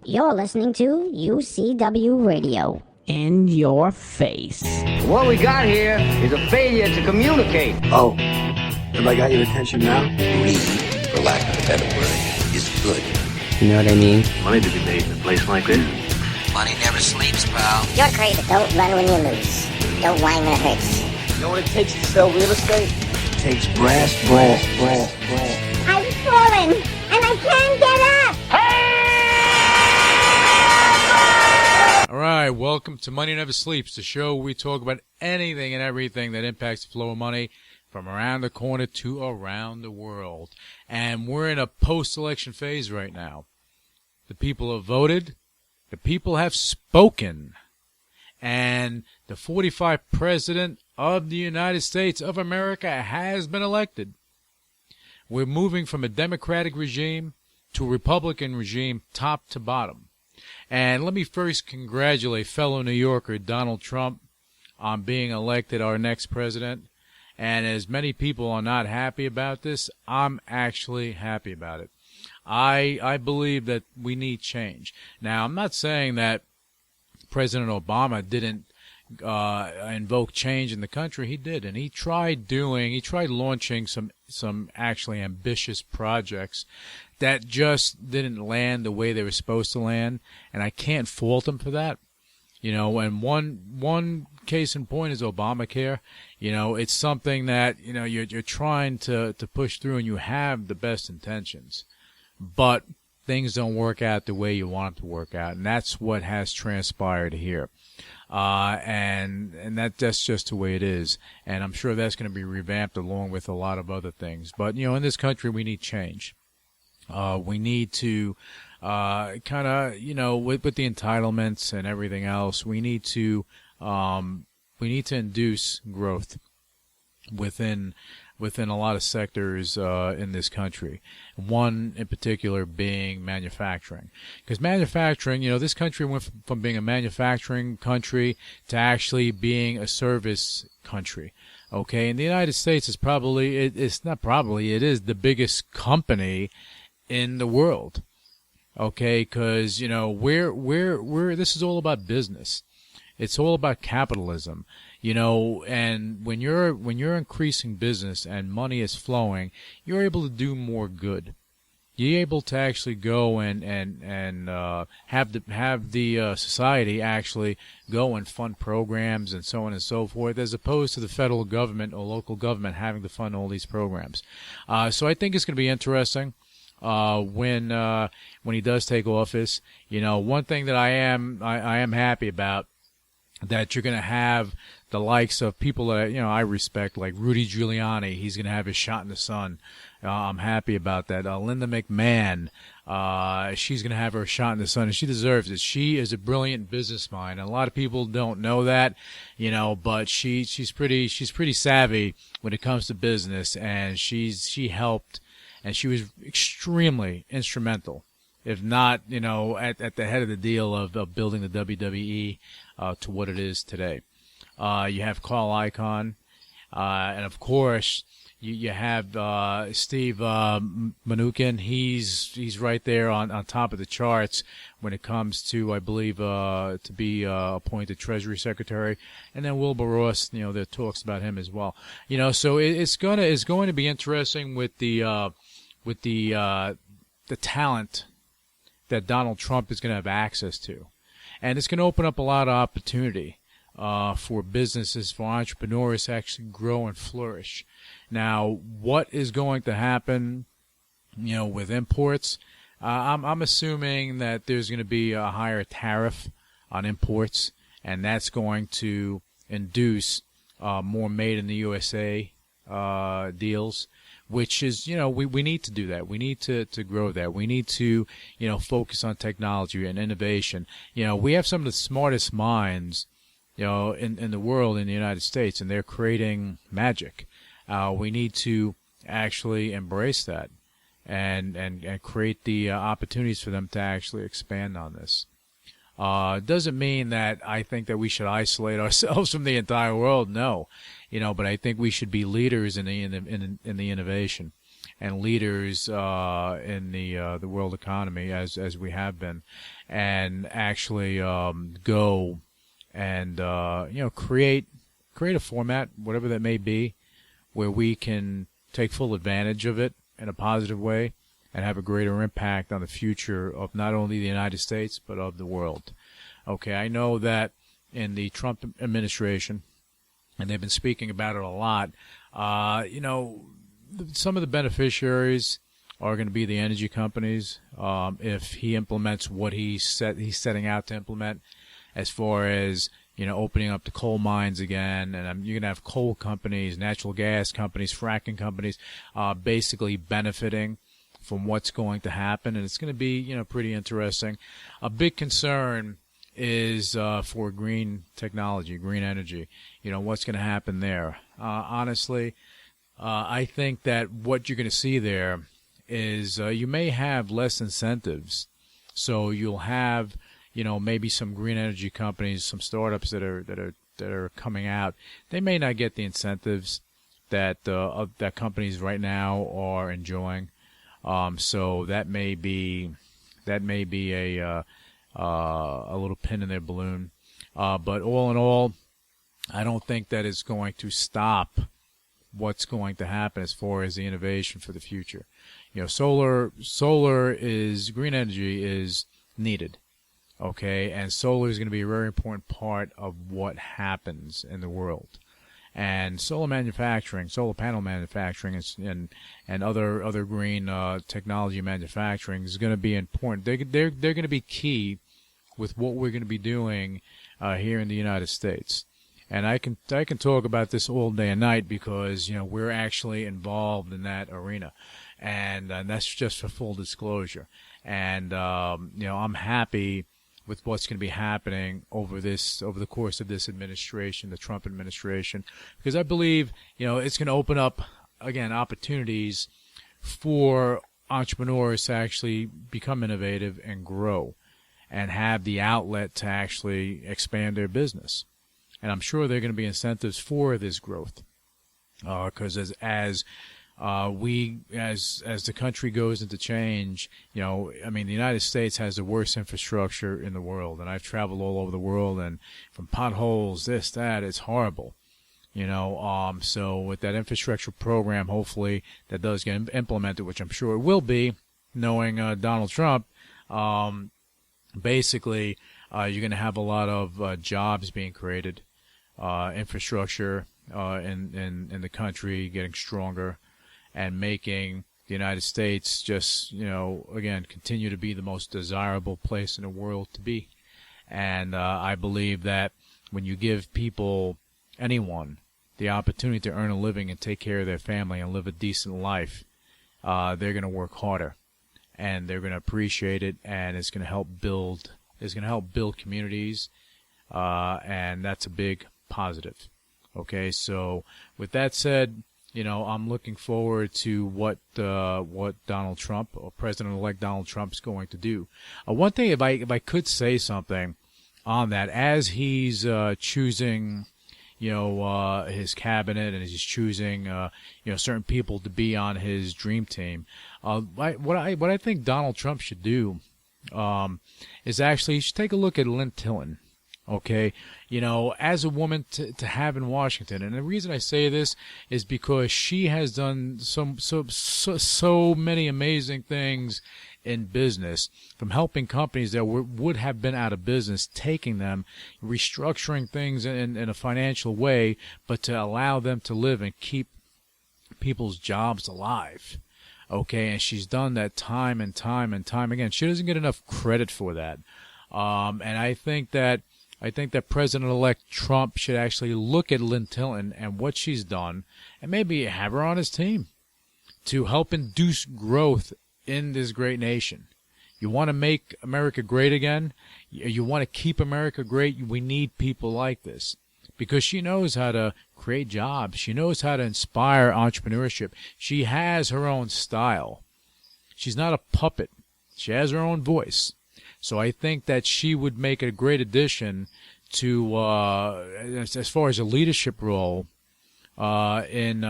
You're listening to UCW Radio. In your face. What we got here is a failure to communicate. Oh, have I got your attention now? Greed, for lack of a better word, is good. You know what I mean? Money to be made in a place like this. Money never sleeps, pal. You're crazy. Don't run when you lose. Don't whine when it hurts. You know what it takes to sell real estate? It takes brass. I've fallen, and I can't get up. All right, welcome to Money Never Sleeps, the show where we talk about anything and everything that impacts the flow of money from around the corner to around the world. And we're in a post-election phase right now. The people have voted. The people have spoken. And the 45th President of the United States of America has been elected. We're moving from a Democratic regime to a Republican regime, top to bottom. And let me first congratulate fellow New Yorker Donald Trump on being elected our next president. And as many people are not happy about this, I'm actually happy about it. I believe that we need change. Now, I'm not saying that President Obama didn't invoke change in the country. He did, and he tried launching some actually ambitious projects that just didn't land the way they were supposed to land, and I can't fault him for that. You know, and one case in point is Obamacare. You know, it's something that, you know, you're trying to push through, and you have the best intentions, but things don't work out the way you want them to work out, and that's what has transpired here. And that's just the way it is, and I'm sure that's going to be revamped along with a lot of other things. But, you know, in this country, we need change. We need to kind of, you know, with the entitlements and everything else, we need to induce growth within a lot of sectors in this country. One in particular being manufacturing. Because manufacturing, you know, this country went from being a manufacturing country to actually being a service country. Okay, and the United States is it is the biggest company in the world. Okay, because, you know, we're this is all about business. It's all about capitalism. You know, and when you're increasing business and money is flowing, you're able to do more good. You're able to actually go and have the society actually go and fund programs and so on and so forth, as opposed to the federal government or local government having to fund all these programs. So I think it's going to be interesting when he does take office. You know, one thing that I am happy about, that you're going to have the likes of people that, you know, I respect, like Rudy Giuliani. He's going to have his shot in the sun. I'm happy about that. Lynn McMahon, she's going to have her shot in the sun, and she deserves it. She is a brilliant business mind, and a lot of people don't know that, you know, but she's pretty savvy when it comes to business, and she helped, and she was extremely instrumental, if not, you know, at the head of the deal of building the WWE to what it is today. You have Carl Icahn, and of course you have Steve Mnuchin. He's right there on top of the charts when it comes to, I believe, to be appointed Treasury Secretary. And then Wilbur Ross, you know, there are talks about him as well. You know, so it's going to be interesting with the talent that Donald Trump is going to have access to. And it's going to open up a lot of opportunity for businesses, for entrepreneurs to actually grow and flourish. Now, what is going to happen, you know, with imports? I'm assuming that there's going to be a higher tariff on imports, and that's going to induce more made in the USA deals, which is, you know, we need to do that. We need to grow that. We need to, you know, focus on technology and innovation. You know, we have some of the smartest minds, you know, in the world, in the United States, and they're creating magic. We need to actually embrace that and create the opportunities for them to actually expand on this. Doesn't mean that I think that we should isolate ourselves from the entire world. No, you know, but I think we should be leaders in the innovation. and leaders in the world economy as we have been, and actually go and create a format, whatever that may be, where we can take full advantage of it in a positive way and have a greater impact on the future of not only the United States but of the world. Okay, I know that in the Trump administration, and they've been speaking about it a lot, some of the beneficiaries are going to be the energy companies if he implements what he's setting out to implement, as far as opening up the coal mines again, and you're going to have coal companies, natural gas companies, fracking companies, basically benefiting from what's going to happen, and it's going to be pretty interesting. A big concern is for green technology, green energy. What's going to happen there? Honestly, I think that what you're going to see there is you may have less incentives, so you'll have maybe some green energy companies, some startups that are coming out. They may not get the incentives that companies right now are enjoying. So that may be a little pin in their balloon. But all in all, I don't think that it's going to stop what's going to happen as far as the innovation for the future. Solar is, green energy is needed. Okay, and solar is going to be a very important part of what happens in the world. And solar manufacturing, solar panel manufacturing, and other green technology manufacturing is going to be important. They're going to be key with what we're going to be doing here in the United States. And I can talk about this all day and night because we're actually involved in that arena, and that's just for full disclosure. And I'm happy with what's going to be happening over the course of this administration, the Trump administration, because I believe it's going to open up again opportunities for entrepreneurs to actually become innovative and grow, and have the outlet to actually expand their business. And I'm sure there are going to be incentives for this growth, because as the country goes into change, the United States has the worst infrastructure in the world, and I've traveled all over the world, and from potholes, this, that, it's horrible. So with that infrastructure program, hopefully that does get implemented, which I'm sure it will be, knowing Donald Trump, basically you're going to have a lot of jobs being created, infrastructure in the country getting stronger, and making the United States just, again, continue to be the most desirable place in the world to be. And I believe that when you give people, anyone, the opportunity to earn a living and take care of their family and live a decent life, they're going to work harder, and they're going to appreciate it, and it's going to help build communities, and that's a big positive. Okay, so with that said, I'm looking forward to what Donald Trump, or President-elect Donald Trump, is going to do. One thing, if I could say something on that, as he's choosing, his cabinet, and he's choosing, certain people to be on his dream team, what I think Donald Trump should do, is actually he should take a look at Lynn Tilton. Okay, as a woman to have in Washington, and the reason I say this is because she has done so many amazing things in business, from helping companies that would have been out of business, taking them, restructuring things in a financial way, but to allow them to live and keep people's jobs alive. Okay, and she's done that time and time and time again. She doesn't get enough credit for that, and I think that President-elect Trump should actually look at Lynn Tilton and what she's done, and maybe have her on his team to help induce growth in this great nation. You want to make America great again? You want to keep America great? We need people like this, because she knows how to create jobs. She knows how to inspire entrepreneurship. She has her own style. She's not a puppet. She has her own voice. So I think that she would make a great addition to, as far as a leadership role, in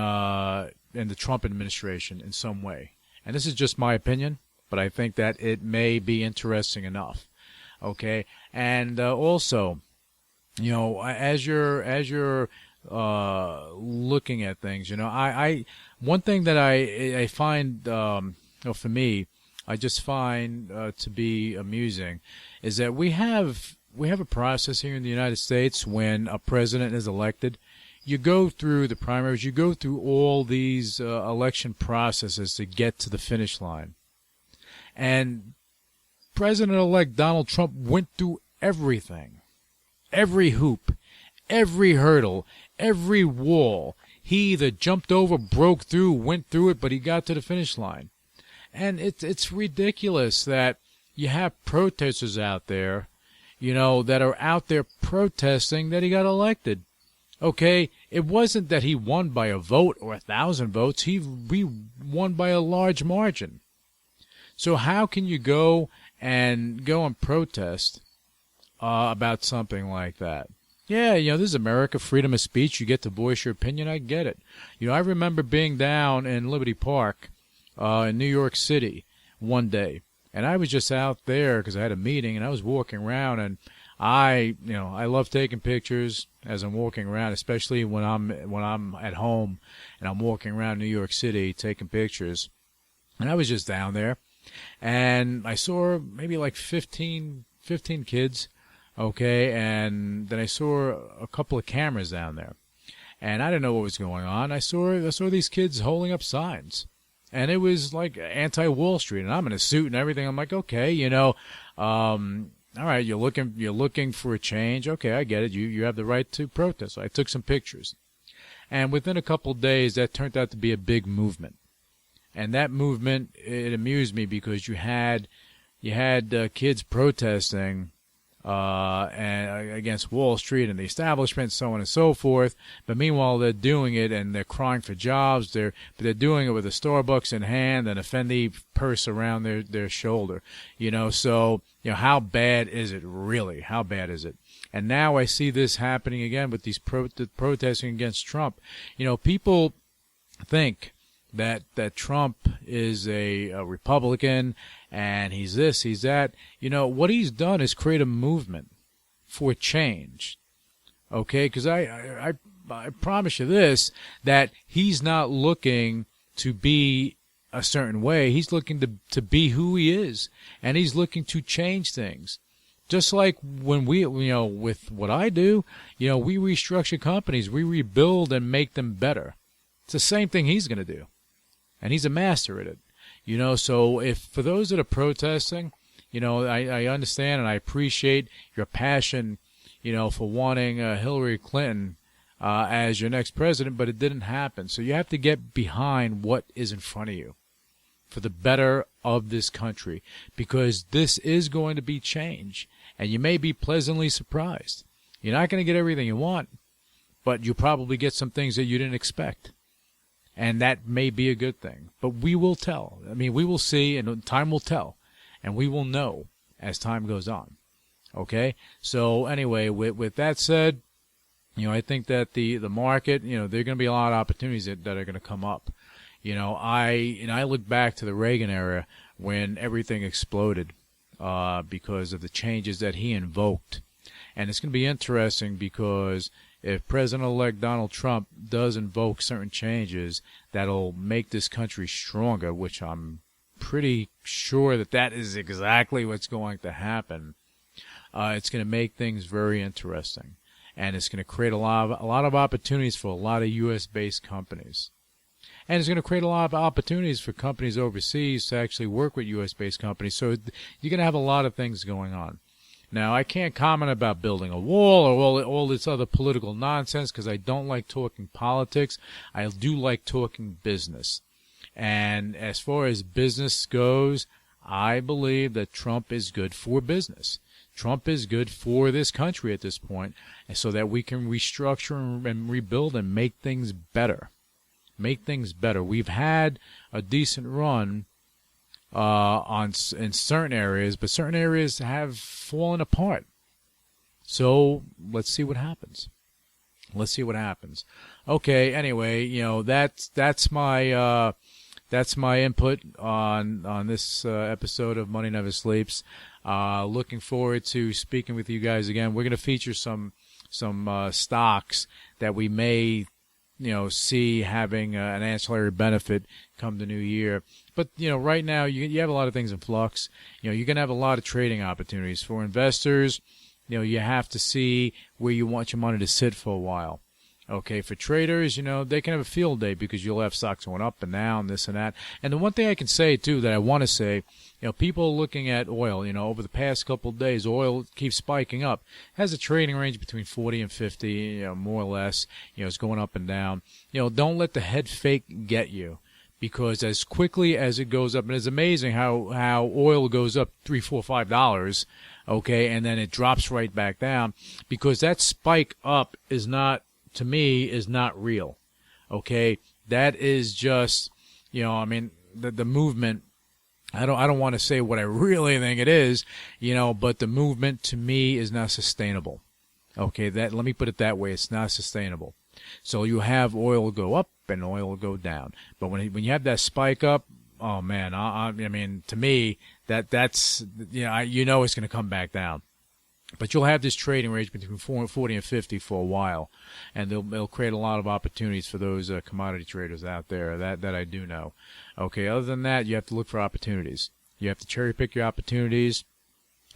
the Trump administration in some way. And this is just my opinion, but I think that it may be interesting enough. Okay, and also, you know, as you're looking at things, you know, I one thing that I find, you know, for me, I just find to be amusing, is that we have a process here in the United States when a president is elected. You go through the primaries, you go through all these election processes to get to the finish line. And President-elect Donald Trump went through everything, every hoop, every hurdle, every wall. He either jumped over, broke through, went through it, but he got to the finish line. And it's ridiculous that you have protesters out there, you know, that are out there protesting that he got elected. Okay, it wasn't that he won by a vote or 1,000 votes. He won by a large margin. So how can you go and protest about something like that? Yeah, you know, this is America, freedom of speech. You get to voice your opinion. I get it. You know, I remember being down in Liberty Park in New York City one day, and I was just out there because I had a meeting, and I was walking around, and I love taking pictures as I'm walking around, especially when I'm at home and I'm walking around New York City taking pictures. And I was just down there, and I saw maybe like 15 kids, okay, and then I saw a couple of cameras down there, and I didn't know what was going on. I saw these kids holding up signs, and it was like anti-Wall Street, and I'm in a suit and everything. I'm like, okay, you know, all right, you're looking for a change. Okay, I get it. You have the right to protest. So I took some pictures, and within a couple of days, that turned out to be a big movement. And that movement, it amused me because you had kids protesting and against Wall Street and the establishment, so on and so forth. But meanwhile, they're doing it and they're crying for jobs. But they're doing it with a Starbucks in hand and a Fendi purse around their shoulder. You know, so you know, how bad is it really? How bad is it? And now I see this happening again with these protesting against Trump. You know, people think that Trump is a Republican and he's this, he's that. You know, what he's done is create a movement for change. Okay? Because I promise you this, that he's not looking to be a certain way. He's looking to be who he is, and he's looking to change things. Just like when we, you know, with what I do, you know, we restructure companies, we rebuild and make them better. It's the same thing he's going to do. And he's a master at it. You know, so if for those that are protesting, you know, I understand and I appreciate your passion, you know, for wanting Hillary Clinton as your next president, but it didn't happen. So you have to get behind what is in front of you for the better of this country, because this is going to be change, and you may be pleasantly surprised. You're not going to get everything you want, but you'll probably get some things that you didn't expect. And that may be a good thing. But we will tell. I mean, we will see, and time will tell. And we will know as time goes on. Okay? So, anyway, with that said, you know, I think that the market, you know, there are going to be a lot of opportunities that are going to come up. You know, I look back to the Reagan era when everything exploded because of the changes that he invoked. And it's going to be interesting because if President-elect Donald Trump does invoke certain changes that'll make this country stronger, which I'm pretty sure that is exactly what's going to happen, it's going to make things very interesting. And it's going to create a lot of opportunities for a lot of U.S.-based companies. And it's going to create a lot of opportunities for companies overseas to actually work with U.S.-based companies. So you're going to have a lot of things going on. Now, I can't comment about building a wall or all this other political nonsense because I don't like talking politics. I do like talking business. And as far as business goes, I believe that Trump is good for business. Trump is good for this country at this point, and so that we can restructure and rebuild and make things better. Make things better. We've had a decent run in certain areas, but certain areas have fallen apart. So let's see what happens. Let's see what happens. Okay. Anyway, that's my input on this episode of Money Never Sleeps. Looking forward to speaking with you guys again. We're going to feature some stocks that we may see having an ancillary benefit come the new year. But right now you have a lot of things in flux. You're going to have a lot of trading opportunities for investors. You have to see where you want your money to sit for a while. Okay, for traders, they can have a field day because you'll have stocks going up and down, this and that. And the one thing I can say, too, that I want to say, people looking at oil, over the past couple of days, oil keeps spiking up. It has a trading range between 40 and 50, more or less. It's going up and down. Don't let the head fake get you. Because as quickly as it goes up, and it's amazing how oil goes up $3, $4, $5, okay, and then it drops right back down, because that spike up is not real, okay? That is just, the movement. I don't want to say what I really think it is, but the movement to me is not sustainable. Okay, let me put it that way. It's not sustainable. So you have oil go up and oil go down. But when you have that spike up, oh man, I mean, to me, that's it's going to come back down. But you'll have this trading range between 40 and 50 for a while, and they'll create a lot of opportunities for those commodity traders out there. That I do know. Okay, other than that, you have to look for opportunities. You have to cherry pick your opportunities.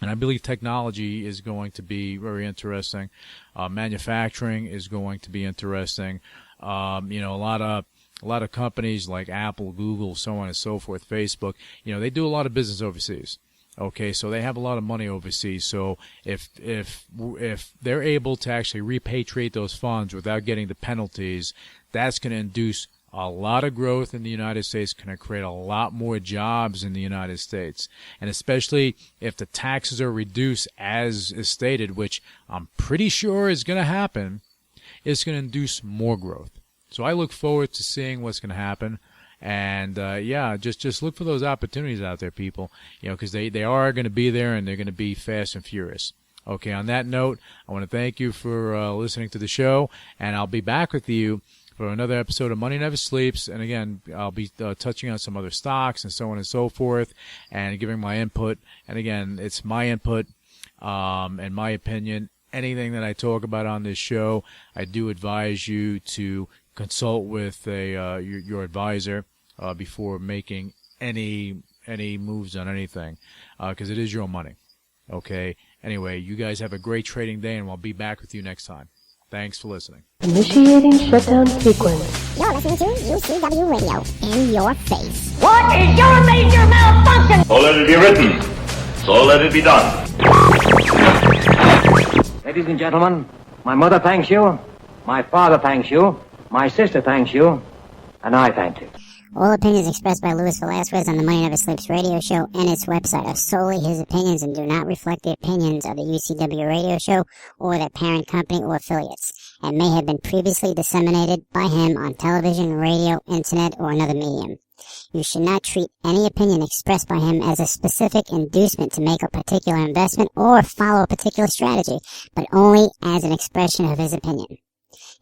And I believe technology is going to be very interesting. Manufacturing is going to be interesting. A lot of companies like Apple, Google, so on and so forth, Facebook, they do a lot of business overseas. Okay, so they have a lot of money overseas. So if they're able to actually repatriate those funds without getting the penalties, that's going to induce a lot of growth in the United States, going to create a lot more jobs in the United States. And especially if the taxes are reduced as is stated, which I'm pretty sure is going to happen, it's going to induce more growth. So I look forward to seeing what's going to happen. And, just look for those opportunities out there, people, because they are going to be there, and they're going to be fast and furious. Okay, on that note, I want to thank you for listening to the show, and I'll be back with you for another episode of Money Never Sleeps. And again, I'll be touching on some other stocks and so on and so forth, and giving my input. And again, it's my input and my opinion. Anything that I talk about on this show, I do advise you to consult with your advisor before making any moves on anything, because it is your money. Okay. Anyway, you guys have a great trading day, and I'll be back with you next time. Thanks for listening. Initiating shutdown sequence. You're listening to UCW Radio. In your face. What is your major malfunction? So let it be written. So let it be done. Ladies and gentlemen, my mother thanks you, my father thanks you, my sister thanks you, and I thank you. All opinions expressed by Louis Velazquez on the Money Never Sleeps radio show and its website are solely his opinions and do not reflect the opinions of the UCW radio show or their parent company or affiliates, and may have been previously disseminated by him on television, radio, internet, or another medium. You should not treat any opinion expressed by him as a specific inducement to make a particular investment or follow a particular strategy, but only as an expression of his opinion.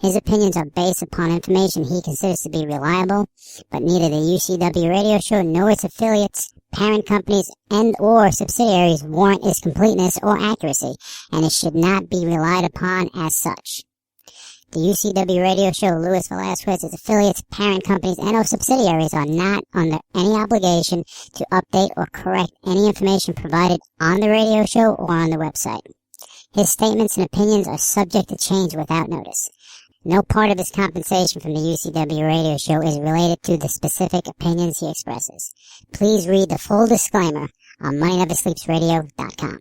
His opinions are based upon information he considers to be reliable, but neither the UCW radio show nor its affiliates, parent companies, and or subsidiaries warrant its completeness or accuracy, and it should not be relied upon as such. The UCW radio show, Louis Velazquez, its affiliates, parent companies, and or subsidiaries are not under any obligation to update or correct any information provided on the radio show or on the website. His statements and opinions are subject to change without notice. No part of his compensation from the UCW radio show is related to the specific opinions he expresses. Please read the full disclaimer on MoneyNeverSleepsRadio.com.